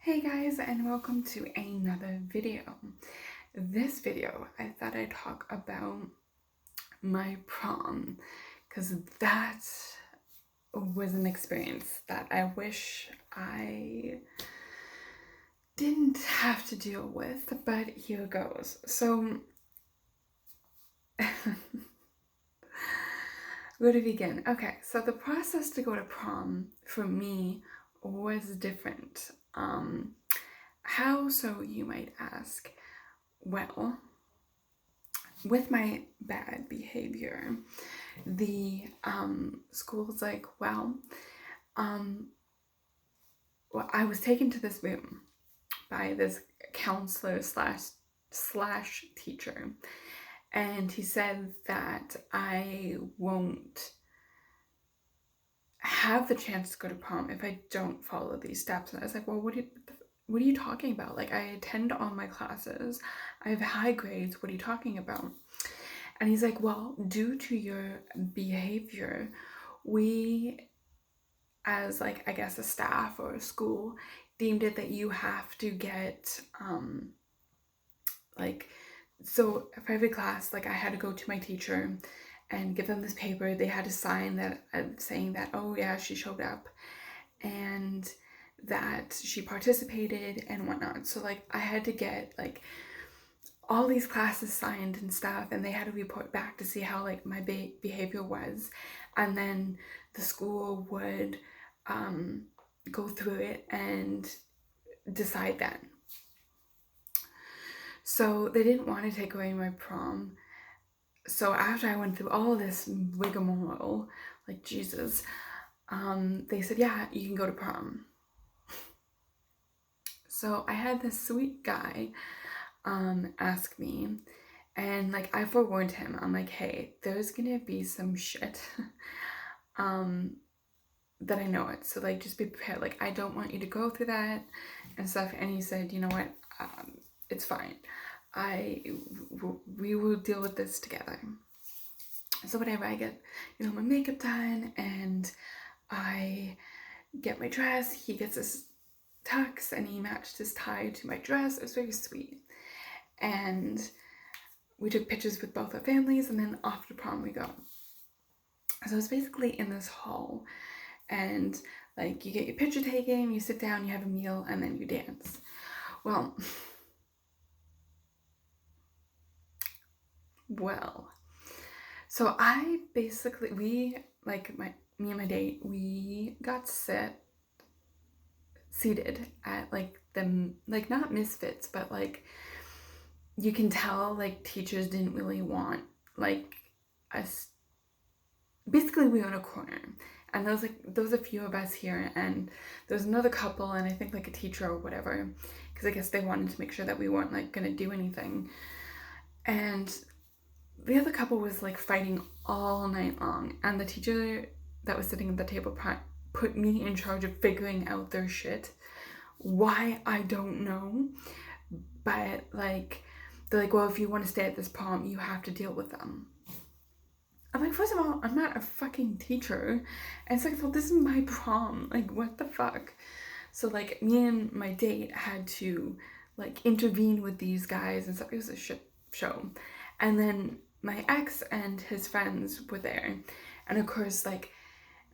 Hey guys, and welcome to another video. This video, I thought I'd talk about my prom because that was an experience that I wish I didn't have to deal with, but here goes. So, where to begin? Okay, so the process to go to prom for me was different. How so, you might ask? Well, with my bad behavior, the school's like, I was taken to this room by this counselor slash teacher, and he said that I won't have the chance to go to prom if I don't follow these steps. And I was like, well, what are you talking about? Like, I attend all my classes, I have high grades, what are you talking about? And he's like, well, due to your behavior, we, as like, I guess a staff or a school, deemed it that you have to get, so for every class, like I had to go to my teacher and give them this paper. They had to sign that, saying that, oh yeah, she showed up and that she participated and whatnot. So like I had to get like all these classes signed and stuff, and they had to report back to see how like my behavior was, and then the school would go through it and decide then. So they didn't want to take away my prom. So after I went through all this rigmarole, like Jesus, they said, yeah, you can go to prom. So I had this sweet guy ask me, and like I forewarned him. I'm like, hey, there's gonna be some shit that I know it, so like just be prepared. Like I don't want you to go through that and stuff. And he said, you know what, it's fine, we will deal with this together. So whatever, I get, my makeup done, and I get my dress. He gets his tux, and he matched his tie to my dress. It was very sweet. And we took pictures with both our families, and then off to prom we go. So it's basically in this hall, and like you get your picture taken, you sit down, you have a meal, and then you dance. Well, so I basically, me and my date, we got seated at like the, like not misfits, but like you can tell like teachers didn't really want like us. Basically we were in a corner, and there was a few of us here, and there was another couple, and I think like a teacher or whatever, because I guess they wanted to make sure that we weren't like gonna do anything. And the other couple was like fighting all night long, and the teacher that was sitting at the table put me in charge of figuring out their shit. Why, I don't know, but like they're like, well, if you want to stay at this prom, you have to deal with them. I'm like, first of all, I'm not a fucking teacher, and second of all, this is my prom. Like, what the fuck? So like me and my date had to like intervene with these guys and stuff. It was a shit show. And then my ex and his friends were there, and of course like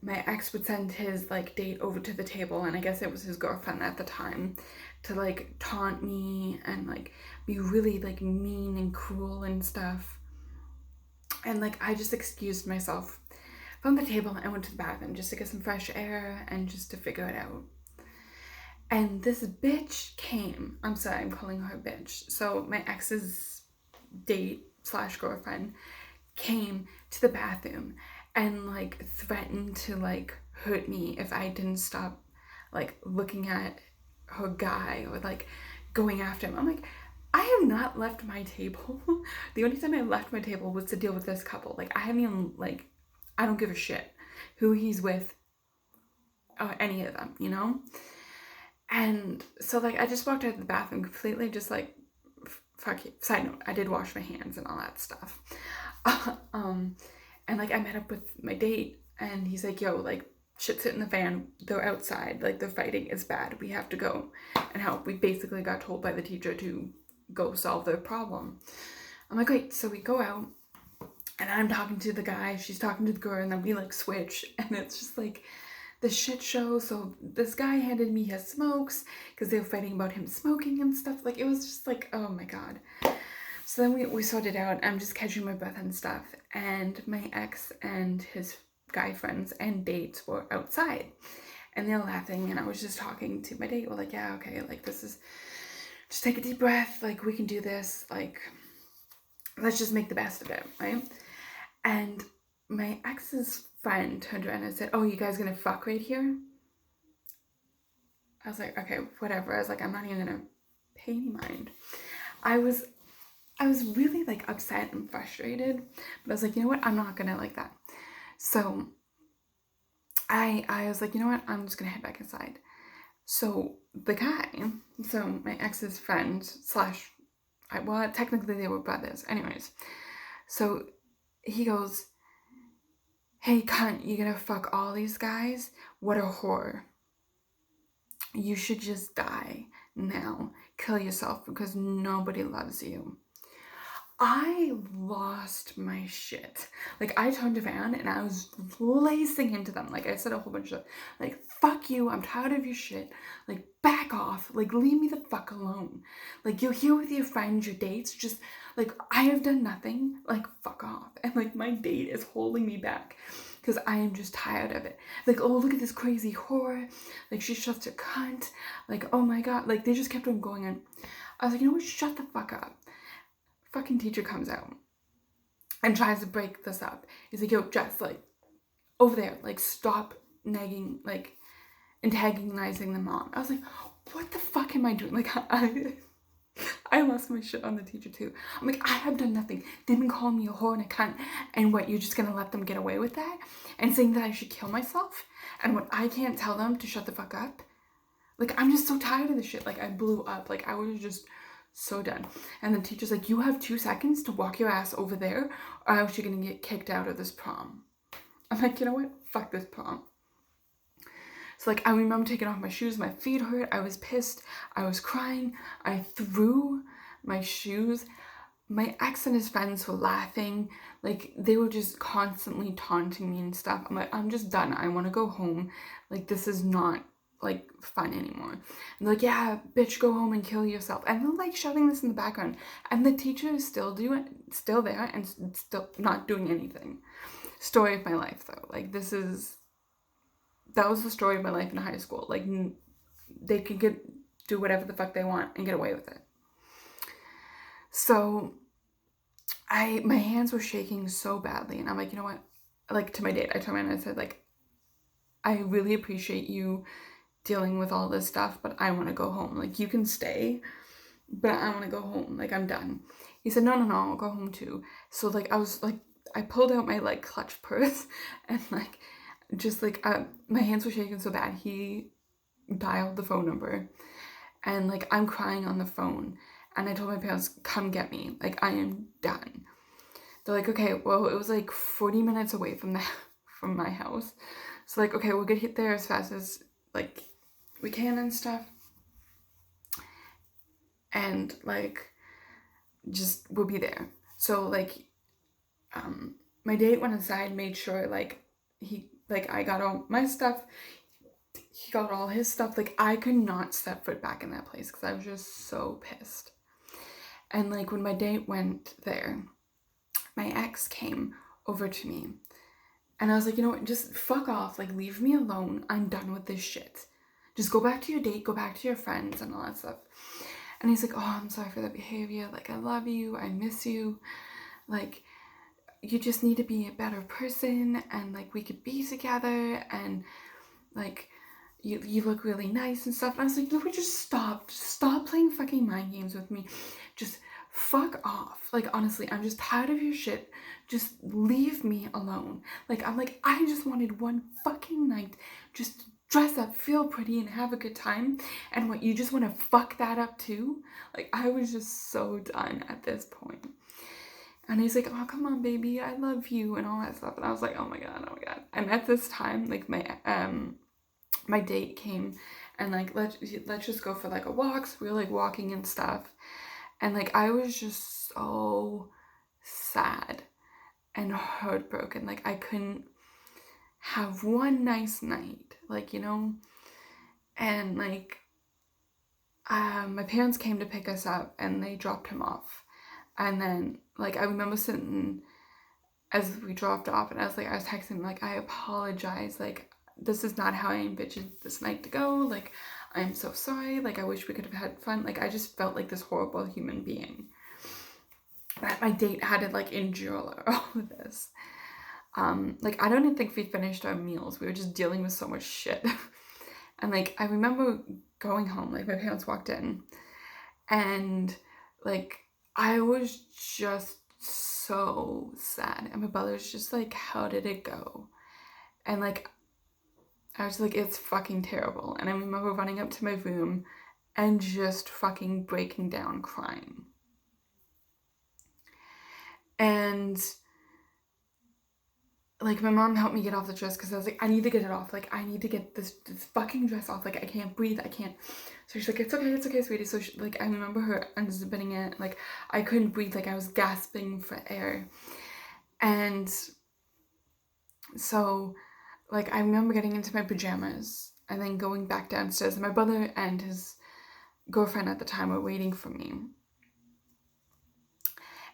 my ex would send his like date over to the table, and I guess it was his girlfriend at the time, to like taunt me and like be really like mean and cruel and stuff. And like I just excused myself from the table and went to the bathroom just to get some fresh air and just to figure it out. And this bitch came. I'm sorry, I'm calling her a bitch. So my ex's date slash girlfriend came to the bathroom and like threatened to like hurt me if I didn't stop like looking at her guy or like going after him. I'm like, I have not left my table. The only time I left my table was to deal with this couple. Like I haven't even like, I don't give a shit who he's with or any of them, you know? And so like I just walked out of the bathroom completely just like, fuck you. Side note, I did wash my hands and all that stuff. And like I met up with my date, and he's like, yo, like shit's hitting the fan. They're outside. Like, they're fighting. It's bad. We have to go and help. We basically got told by the teacher to go solve their problem. I'm like, great. So we go out, and I'm talking to the guy. She's talking to the girl, and then we, like, switch. And it's just, like, the shit show. So this guy handed me his smokes because they were fighting about him smoking and stuff. Like, it was just, like, oh, my God. So then we sorted out. I'm just catching my breath and stuff. And my ex and his guy friends and dates were outside. And they're laughing. And I was just talking to my date. We're like, yeah, okay. Like, this is... Just take a deep breath. Like, we can do this. Like, let's just make the best of it, right? And my ex's friend turned around and said, oh, you guys gonna fuck right here? I was like, okay, whatever. I was like, I'm not even gonna pay any mind. I was really, like, upset and frustrated, but I was like, you know what? I'm not gonna like that. So I was like, you know what? I'm just gonna head back inside. So the guy, so my ex's friend slash, well, technically they were brothers. Anyways, so he goes, hey, cunt, you gonna fuck all these guys? What a whore. You should just die now. Kill yourself because nobody loves you. I lost my shit. Like, I turned around and I was lacing into them. Like, I said a whole bunch of, like, fuck you, I'm tired of your shit. Like, back off. Like, leave me the fuck alone. Like, you're here with your friends, your dates. Just, like, I have done nothing. Like, fuck off. And, like, my date is holding me back because I am just tired of it. Like, oh, look at this crazy whore. Like, she's just a cunt. Like, oh my God. Like, they just kept on going on. I was like, you know what? Shut the fuck up. Fucking teacher comes out and tries to break this up. He's like, yo, Jess, like, over there, like, stop nagging, like, antagonizing the mom. I was like, what the fuck am I doing? Like, I lost my shit on the teacher too. I'm like, I have done nothing. They've been calling me a whore and a cunt, and what, you're just gonna let them get away with that? And saying that I should kill myself? And what, I can't tell them to shut the fuck up? Like, I'm just so tired of this shit. Like, I blew up. Like, I was just so done. And the teacher's like, you have 2 seconds to walk your ass over there, or else you're gonna get kicked out of this prom. I'm like, you know what? Fuck this prom. So, like, I remember taking off my shoes. My feet hurt. I was pissed. I was crying. I threw my shoes. My ex and his friends were laughing. Like, they were just constantly taunting me and stuff. I'm like, I'm just done. I want to go home. Like, this is not, like, fun anymore. And they're like, yeah, bitch, go home and kill yourself. And they're, like, shouting this in the background. And the teacher is still there and still not doing anything. Story of my life, though. Like, that was the story of my life in high school. Like, they could do whatever the fuck they want and get away with it. So my hands were shaking so badly, and I'm like, you know what? Like, to my date, I turned around and I said, like, I really appreciate you dealing with all this stuff, but I want to go home. Like, you can stay, but I want to go home. Like, I'm done. He said, no, I'll go home too. So, like, I was, like, I pulled out my, like, clutch purse, and, like, just, like, my hands were shaking so bad. He dialed the phone number, and, like, I'm crying on the phone, and I told my parents, come get me. Like, I am done. They're like, okay, well, it was, like, 40 minutes away from my house. So, like, okay, we'll get there as fast as, like, we can and stuff. And, like, just, we'll be there. So, like, my date went inside, made sure, like, I got all my stuff. He got all his stuff. Like, I could not step foot back in that place because I was just so pissed. And, like, when my date went there, my ex came over to me. And I was like, you know what, just fuck off. Like, leave me alone. I'm done with this shit. Just go back to your date, go back to your friends and all that stuff. And he's like, oh, I'm sorry for that behavior. Like, I love you. I miss you. Like, you just need to be a better person. And, like, we could be together. And, like, you look really nice and stuff. And I was like, no, we just stop. Just stop playing fucking mind games with me. Just fuck off. Like, honestly, I'm just tired of your shit. Just leave me alone. Like, I'm like, I just wanted one fucking night just to dress up, feel pretty, and have a good time. And what, you just want to fuck that up too? Like, I was just so done at this point. And he's like, oh, come on, baby, I love you, and all that stuff. And I was like, oh my god, oh my god. And at this time, like, my date came and like, let's just go for like a walk. So we were like walking and stuff. And like, I was just so sad and heartbroken. Like, I couldn't have one nice night, like, you know? And like, my parents came to pick us up and they dropped him off. And then, like, I remember sitting as we dropped off, and I was texting, like, I apologize, like, this is not how I envisioned this night to go, like, I'm so sorry, like, I wish we could have had fun, like, I just felt like this horrible human being, that my date had to, like, endure all of this. Like, I don't even think we finished our meals, we were just dealing with so much shit, and, like, I remember going home, like, my parents walked in, and, like, I was just so sad, and my brother's just like, how did it go? And like, I was like, it's fucking terrible. And I remember running up to my room and just fucking breaking down crying. And like, my mom helped me get off the dress because I was like, I need to get it off. Like, I need to get this fucking dress off. Like, I can't breathe. I can't. So she's like, it's okay, sweetie. So she, like, I remember her unzipping it. Like, I couldn't breathe. Like, I was gasping for air. And so, like, I remember getting into my pajamas and then going back downstairs. And my brother and his girlfriend at the time were waiting for me.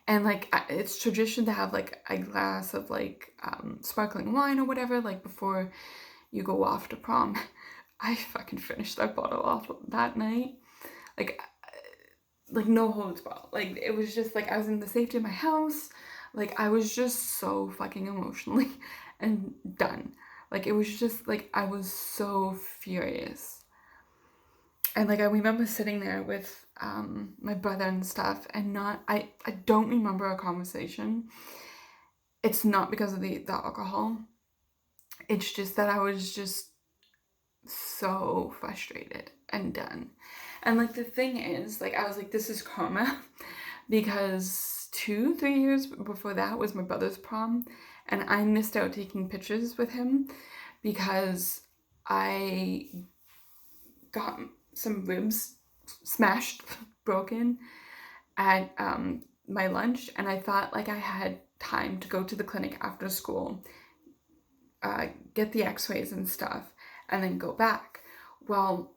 And like, it's tradition to have like a glass of like sparkling wine or whatever, like before you go off to prom. I fucking finished that bottle off that night. Like no holds barred. Like, it was just like, I was in the safety of my house. Like, I was just so fucking emotionally and done. Like, it was just like, I was so furious. And like, I remember sitting there with my brother and stuff, and I don't remember a conversation. It's not because of the alcohol. It's just that I was just so frustrated and done. And like, the thing is, like, I was like, this is karma, because 2-3 years before that was my brother's prom, and I missed out taking pictures with him because I got some ribs smashed, broken at my lunch, and I thought like I had time to go to the clinic after school, get the x-rays and stuff, and then go back. Well,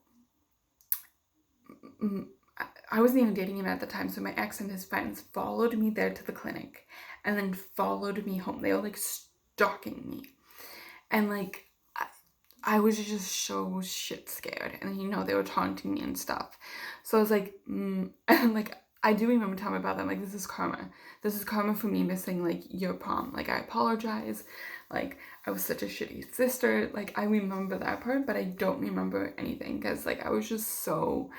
I wasn't even dating him at the time, so my ex and his friends followed me there to the clinic and then followed me home. They were like stalking me, and like, I was just so shit scared, and you know, they were taunting me and stuff. So I was like, and like, I do remember telling my brother, I'm like, this is karma. This is karma for me missing like your prom. Like, I apologize. Like, I was such a shitty sister. Like, I remember that part, but I don't remember anything because like, I was just so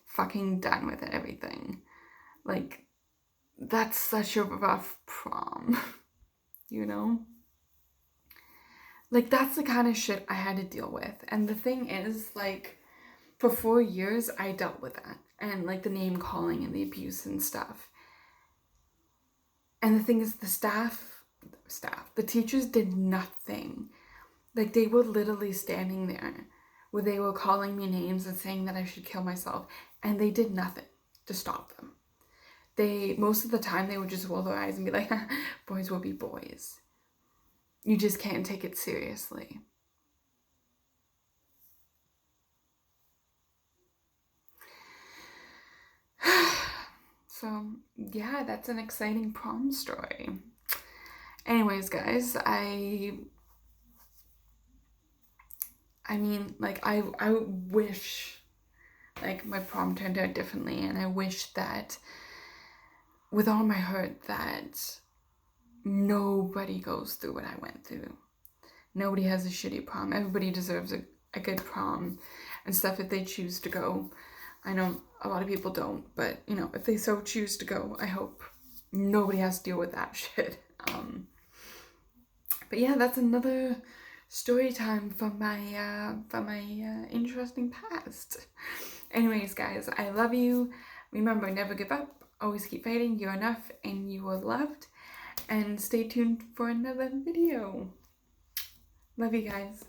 fucking done with everything. Like, that's such a rough prom, you know? Like, that's the kind of shit I had to deal with. And the thing is, like, for 4 years, I dealt with that. And, like, the name calling and the abuse and stuff. And the thing is, the teachers did nothing. Like, they were literally standing there where they were calling me names and saying that I should kill myself. And they did nothing to stop them. Most of the time, they would just roll their eyes and be like, boys will be boys. You just can't take it seriously. So, yeah, that's an exciting prom story. Anyways, guys, I mean, like, I wish, like, my prom turned out differently, and I wish that, with all my heart, that nobody goes through what I went through. Nobody has a shitty prom. Everybody deserves a good prom and stuff if they choose to go. I know a lot of people don't, but, you know, if they so choose to go, I hope nobody has to deal with that shit. But yeah, that's another story time from my interesting past. Anyways, guys, I love you. Remember, never give up. always keep fighting. You're enough and you are loved. And stay tuned for another video. Love you guys.